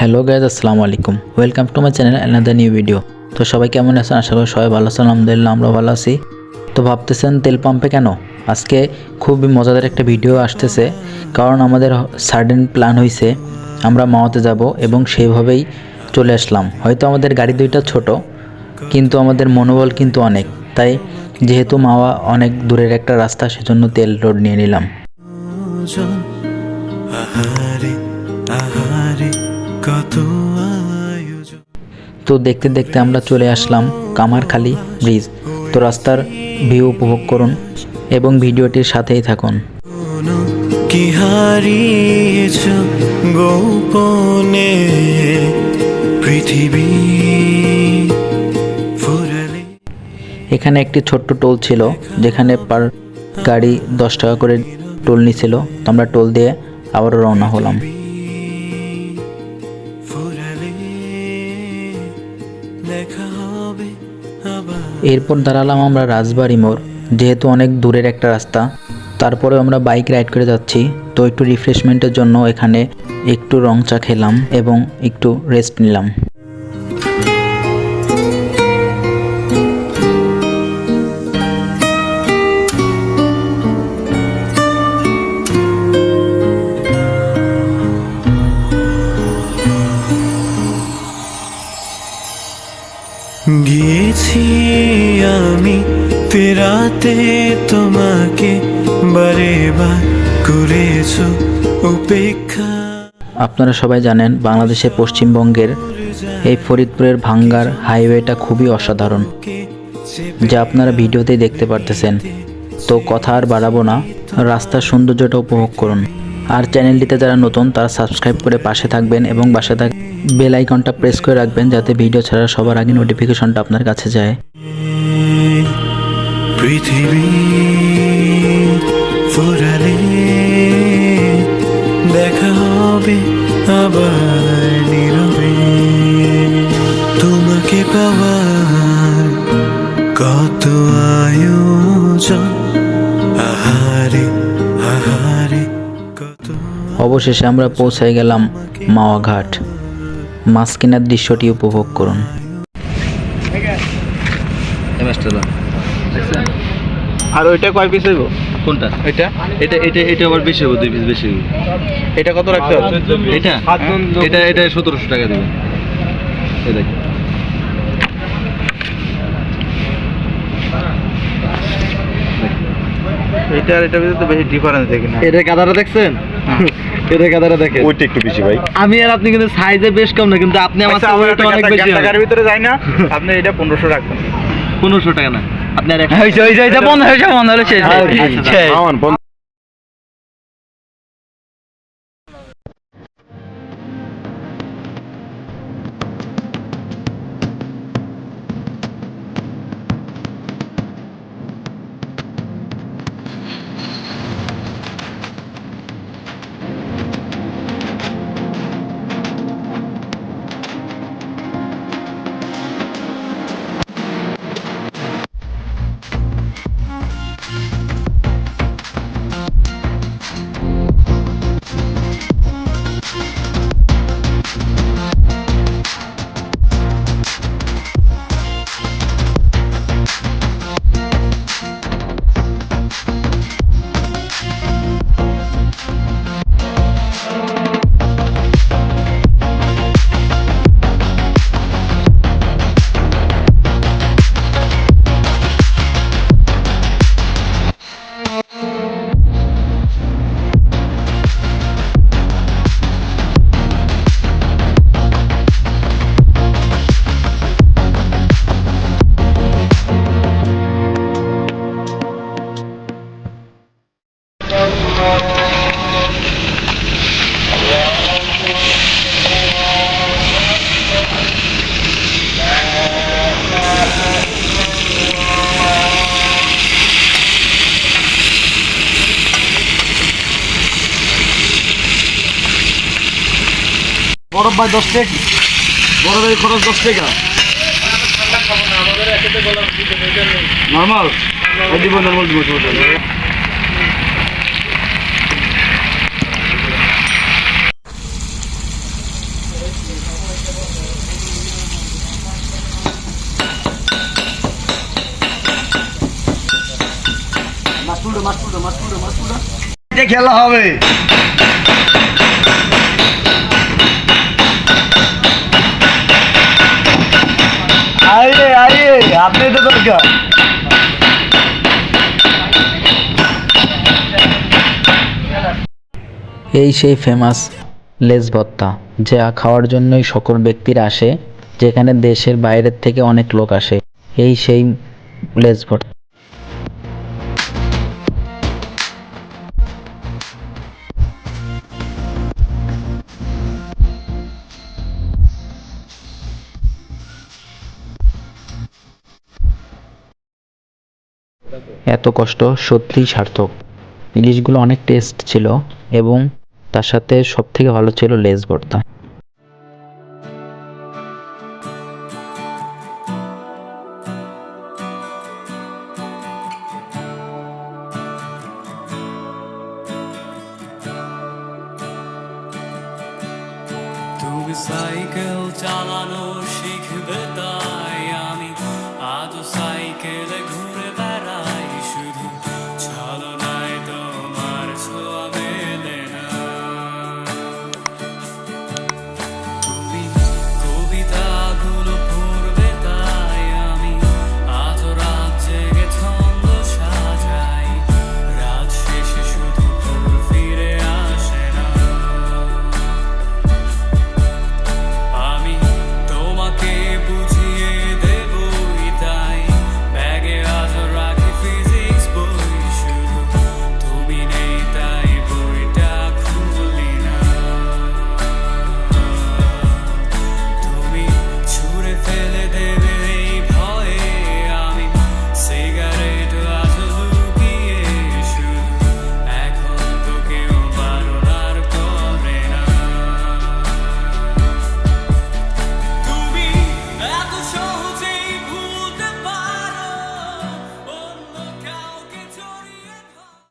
Hello guys, আসসালামু আলাইকুম। Welcome to my channel another new video. তো সবাই কেমন আছেন? আশা করি সবাই ভালো আছেন। আলহামদুলিল্লাহ আমরা ভালো আছি। তো ভাবতেছেন তেল পাম্পে কেন? আজকে খুবই মজাদার একটা ভিডিও আসতেছে, কারণ আমাদের সাডেন প্ল্যান হয়েছে আমরা মাওয়াতে যাব এবং সেইভাবেই চলে আসলাম। হয়তো আমাদের গাড়ি দুইটা ছোট, কিন্তু আমাদের মনোবল কিন্তু অনেক। তাই যেহেতু মাওয়া অনেক দূরের একটা রাস্তা, সেজন্য তেল লোড নিয়ে নিলাম। তো দেখতে দেখতে আমরা চলে আসলাম কামারখালী ব্রিজ। তো রাস্তার ভিউ উপভোগ করুন এবং ভিডিওটির সাথেই থাকুন। কি হারিয়েছ গোপনে পৃথিবী। এখানে একটি ছোট্ট টোল ছিল, যেখানে পার গাড়ি 10 টাকা করে টোল নিছিল। তো আমরা টোল দিয়ে আবারও রওনা হলাম। এরপর দাঁড়ালাম আমরা রাজবাড়ি মোড়। যেহেতু অনেক দূরের একটা রাস্তা, তারপরে আমরা বাইক রাইড করে যাচ্ছি। তো একটু রিফ্রেশমেন্টের জন্য এখানে একটু রং চা খেলাম এবং একটু রেস্ট নিলাম। গিয়েছি আমি ফেরাতে তোমাকে, বারে বার করেছ উপেক্ষা। আপনারা সবাই জানেন বাংলাদেশের পশ্চিমবঙ্গের এই ফরিদপুরের ভাঙ্গার হাইওয়েটা খুবই অসাধারণ, যা আপনারা ভিডিওতেই দেখতে পারতেছেন। তো কথা আর বাড়াবো না, রাস্তার সৌন্দর্যটা উপভোগ করুন। আর চ্যানেলটিতে যারা নতুন তারা সাবস্ক্রাইব করে পাশে থাকবেন এবং পাশে বেল আইকনটা প্রেস করে রাখবেন, যাতে ভিডিও ছাড়া সবার আগে নোটিফিকেশনটা আপনার কাছে যায়। পৃথিবী ফুরালে দেখা হবে আবার নীরবে, তোমাকে পাওয়ার কত আয়োজন, আহারে আহারে কত। অবশেষে আমরা পৌঁছে গেলাম মাওয়া ঘাট। মাছ কেনার দৃশ্যটি উপভোগ করুন। আর ওইটা কয় পিস হইব? কোনটা? এটা এটা এটা এটা আবার বেশি হবে, 2 পিস বেশি হবে। এটা কত রাখতে হবে? এটা এটা এটা 1700 টাকা দিবেন। এই দেখেন, এটা আর এটা ভিতরে তো বেশি ডিফারেন্স দেখি না। এটা গাদারা দেখছেন? এটা গাদারা দেখেন। ওইটা একটু বেশি ভাই। আমি আর আপনি কিন্তু সাইজে বেশ কম না, কিন্তু আপনি আমার আচ্ছা, থেকে অনেক বেশি। টাকার ভিতরে যায় না। আপনি এটা 1500 রাখবেন। 1500 টাকা না, আপনি আর এটা 1500 মন হলো শেষ। বরফ ভাই 10 টাকা, বরফের খরচ 10 টাকা। নরমাল দিব, নরমাল দিব। এটা খেলা হবে। আইয়ে আইয়ে আপনি তো দরকার। এই সেই ফেমাস লেজ ভর্তা, যা খাওয়ার জন্যই সকল ব্যক্তিরা আসে, যেখানে দেশের বাইরের থেকে অনেক লোক আসে। এই সেই লেজ ভর্তা। এত কষ্ট সত্যিই সার্থক। ইলিশগুলো অনেক টেস্ট ছিল এবং তার সাথে সবথেকে ভালো ছিল লেজ ভর্তা। তুমি সাইকেল চালানো শিখবে তাই আমি আজও সাইকেলে